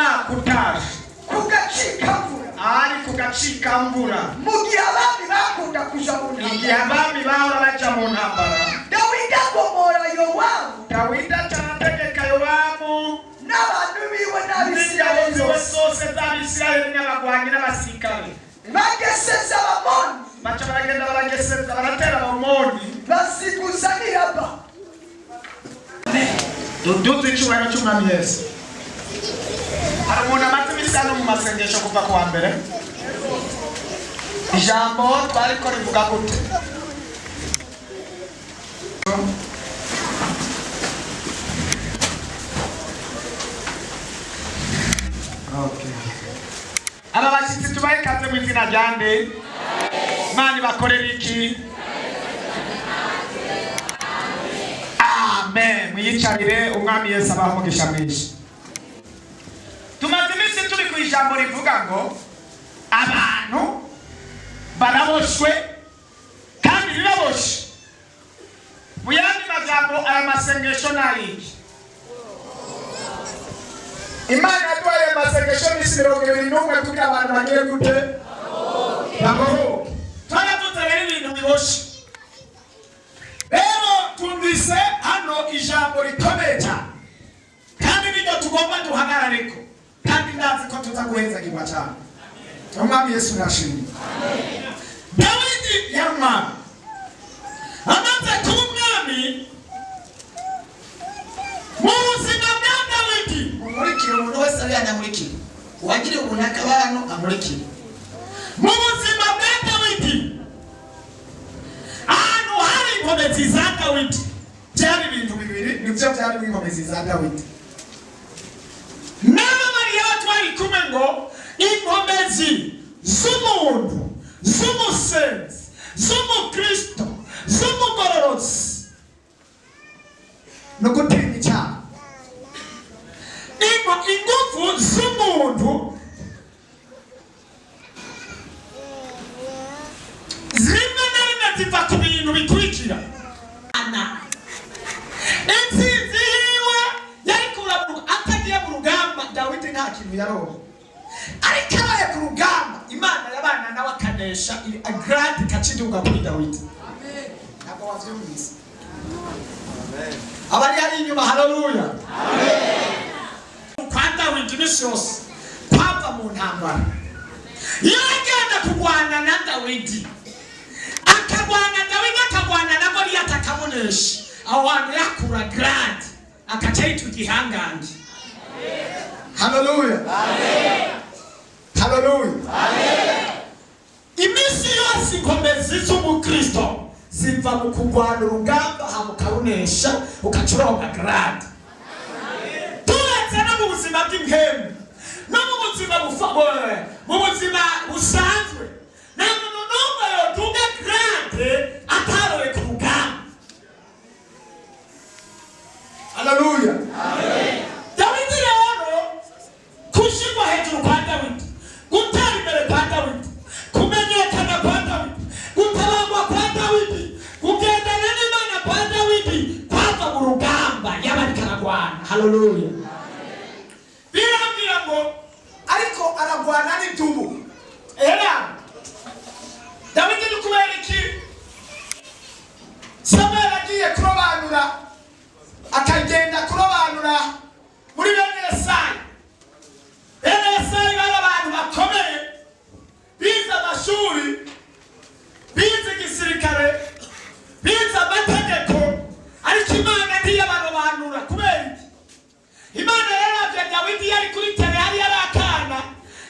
umwaka utaje kugacika mvura ari kugacika mvura mu gihe abami bakunda kuja mu ntambara igihe abami bahora baja mu ntambara Dawidi agomora Yowabu Dawidi ategeka Yowabu n'abantu biwe n'abisirayeli bose z'abisirayeli n'abagwanyi n'abasirikare bageseza abamoni baca baragenda barageseza baratera abamoni basiguza n'iraba duduze icyubahiro cy'umwami Yesu. Hari umuntu amaze iminsi hano mu masengesho kuva ku wa mbere ijambo twariko rivuga gute aba bashyitsi tubahe ikaze mu izina rya nde Imana ibakorera iki amen mwiyicarire umwami Yesu abaha umugisha mwinshi. Tumaze iminsi turi ku ijambo rivuga ngo abantu baraboshwe kandi bibaboshe. Mu yandi majambo aya masengesho n'ayiki Imana yaduhaye amasengesho n'isi 21 kugira abantu bagire gute bagoroke. Twaravuze rero ibintu biboshe. Rero twumvise hano ijambo rikomeye cyane kandi nibyo tugomba duhagarareko kandi ndazi ko tutaguhezagirwa cyane. Umwami Yesu nashimye. Dawidi yamwami amaze kuba umwami mu buzima bwa Dawidi umurikire umuntu wese ari yanyamurikire uwagire umuntu akabano amurikire mu buzima bwa Dawidi ahantu hari inkomezi za Dawidi byari ibintu bibiri nibyo byari inkomezi za Dawidi n'aba Mariya twari kumwe ngo inkomezi z'umuntu z'umusenzi z'umukristo z'umugororotsi no gutinya icyaha ingufu z'umuntu zimwe na rimwe ziva ku bintu bikurikira. Intsinzi yiwe yari atagiye mu rugamba Dawidi nta kintu yaronka ariko abaye ku rugamba Imana yabana nawe akanesha agradi kaciduga kuri Dawidi. Ntabwo wavyumvise abari hari inyuma haleluya kwa Dawidi misi yose kwava mu ntambara yagenda kugwana na Dawidi akagwana Dawidi akagwana na Goliyati akamunesha aho hantu yakura grade akaca yitwa igihangange. Haleluya haleluya imisi yose inkomezi z'umukristo ziva mu kugwana urugamba hamukarunesha ukacuronka grade. Turetse no mu buzima bw'impemu no mu buzima mu buzima busanzwe nta muntu n'umwe yotunga grade ataroye ku rugamba. Haleluya Dawidi rero kushirwa hejuru kwa Dawidi gutera imbere kwa Dawidi kumenyekana kwa Dawidi gutabagwa kwa Dawidi kugendana n'Imana kwa Dawidi kwava mu rugamba yabarika aragwana. Haleluya birambwira ngo ariko aragwana n'intubu era Dawidi ni kubera iki Samuel agiye kurobanura akagenda kurobanura muri bene Yesayi. Bene Yesayi bari abantu bakomeye bize amashuri bize igisirikare bize amategeko ariko Imana ntiyabarobanura kubera iki Imana yaravye Dawidi yari kuri tere yari yarakana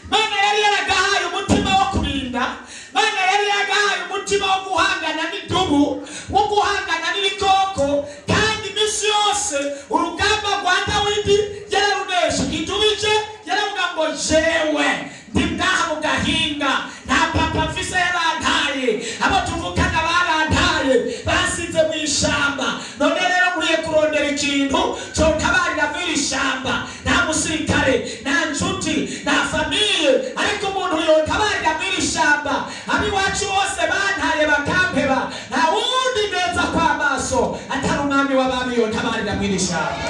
Imana yari yaragahaye umutima wo kurinda Imana yari yaragahaye umutima wo guhangana n'idubu wo guhangana n'ibikoko kandi imisi yose urugamba rwa Dawidi yararunesha idubije yaravuga ngo jewe ndi ngaha mu gahinga nta papa mfise yarantaye abo tuvukana barantaye basize mu ishamba none rero nkwiye kurondera ikintu cotabarira mw'iri shamba nta musirikare nta nshuti nta famiye ariko umuntu yotabarira mw'iri shamba abiwacu bose bantaye bakampeba nta wundi neza kw'amaso atari umwami w'abami yotabarira mw'iri shamba.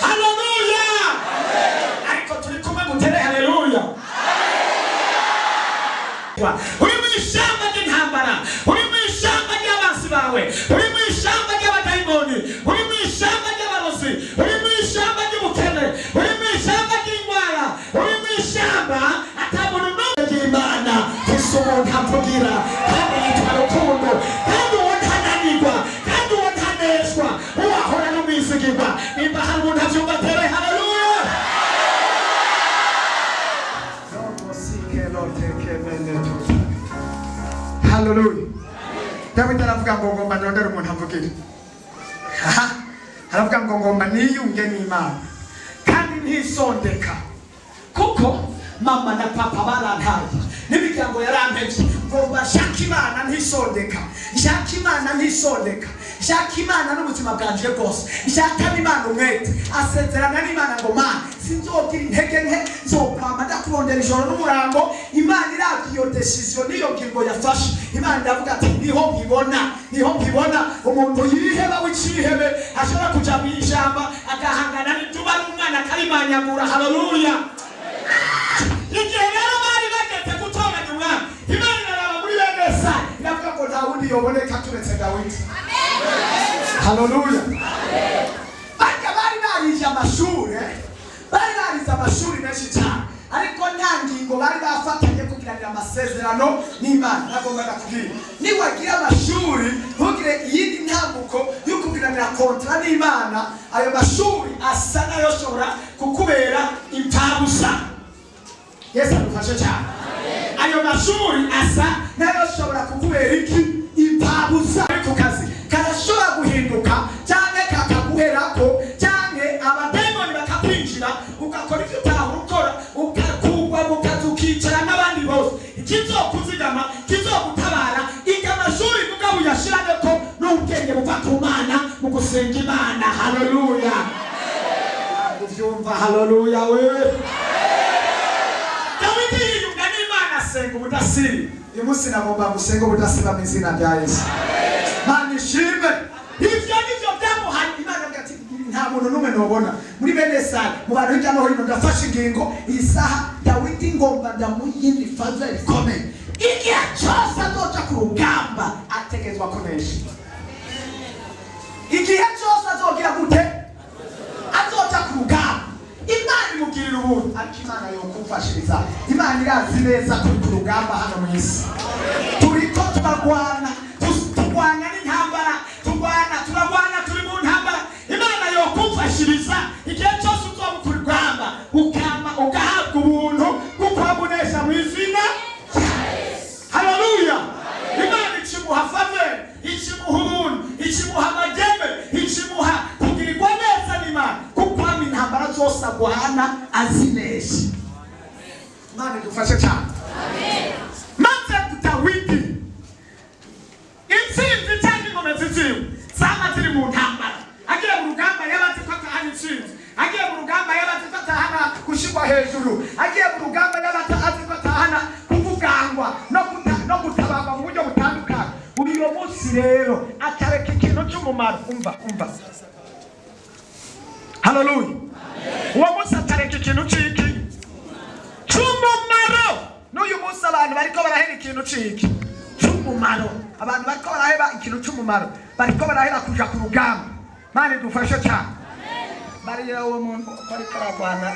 Haleluya uri mu ishyamba ry'intambara, uri mu ishyamba ry'abansi bawe, uri mu ishyamba ry'abadayimoni, uri mu ishyamba ry'abarozi, uri mu ishyamba ry'ubukene, uri mu ishyamba ry'indwara, uri mu ishyamba atamuntu n'umwe ry'Imana umuntu avugira kandi yitwa rukundo kandi uwo ntananirwa kandi uwo ntaneshwa uwahora n'umwizigirwa. Nimba hari umuntu abyumva atere haleluya. Haleluya. Dawidi aravuga ngo ngomba ndondere umuntu amvugire. Aravuga ngo ngomba niyunge n'Imana kandi ntisondeka kuko mama na papa barantaye n'imiryango yarampevye. Ngomba shaka Imana ntisondeka, shaka Imana ntisondeka, shaka Imana n'ubuzima bwanje bwose, shaka Imana umwete. Asezerana n'Imana ngo Mana sinzogira intege nke, nzokwama ndakurondera ijoro n'umurango. Imana iravye iyo decision niyo ngingo yafashe. Imana ndavuga ati niho nkibona umuntu yiheba w'icihebe ashobora kuja mw'ijamba agahangana n'ituba n'umwana akarimanyagura. Haleluya. Igihe rero bari bageze gutoranya umwami, Imana iraraba muri bene Yesaya iravuga ngo nta wundi yoboneka turetse Dawidi. Haleluya. Bajya bari barize amashuri menshi cyane, ariko nta ngingo bari bafatanye kugiranira amasezerano n'Imana. Nagombaga kubwira niwagira amashuri ntugire iyindi ntambuko yo kugiranira kontra n'Imana, ayo mashuri asa nayo ashobora kukubera impfabusa. Yesu adufashe cyane. Ayo mashuri asa nayo ashobora kukubera iki? Impfabusa. Ku kazi karashobora guhinduka cyane kakaguherako cyane abadayimoni bakakwinjira ugakora ibyo utahora ukora, ukakugwa mukazi ukicara n'abandi bose. Ikizokuzigama kizogutabara iga amashuri mugabo uyashirane ko n'ubwenge buva ku Mana mu gusenga Imana. Haleluya. Uvyumva? Haleluya we. Dawidi yiyunga n'Imana asenga ubudasiba. Uyu munsi nagomba gusenga ubudasiba mu izina rya Yesu. Mana ishimwe. Ivyo nivyo byamuhaye Imana ati nta muntu n'umwe nobona muri bene Yesaya mu bantu hirya no hino. Ndafashe ingingo iyi saha Dawidi ngomba ndamuyindi faza ikomeye. Igihe cyose azoca ku rugamba ategezwa kunesha. Igihe cyose azogira gute? Azoca ku rugamba. Imana imugirira ubuntu, ariko Imana yokumfashiriza. Imana irazi neza kuri ku rugamba hano mu isi. Turiko turagwana n'intambara, turagwana turi mu ntambara. Imana yokumfashiriza igihe cyose uzoba ku rugamba ugahabwa ubuntu kuko wabunesha mu izina rya Yesu. Haleluya. Imana ikimuha faveur, ikimuha ubuntu, ikimuha amageme, ikimuha kugirirwa neza n'Imana kuko intambara zose agwana azinesha. Imana idufashe cyane. Maze Dawidi intsinzi cyangwa ingoma ziziwe zaba ziri mu ntambara. Agiye mu rugamba yabazi ko atahana intsinzi, agiye mu rugamba yabazi ko atahana gushirwa hejuru, agiye mu rugamba yabazi ko atahana kuvugangwa no gutabagwa mu buryo butandukanye. Uyu munsi rero atareka ikintu cy'umumaro. Umva. Haleluya. Uwo munsi atareka ikintu cy'iki cy'umumaro. N'uyu munsi abantu bariko barahera ikintu cy'iki cy'umumaro. Abantu bariko baraheba ikintu cy'umumaro, bariko barahera kuja ku rugamba. Mana idufashe cyane. Bari uwo muntu ariko aragwana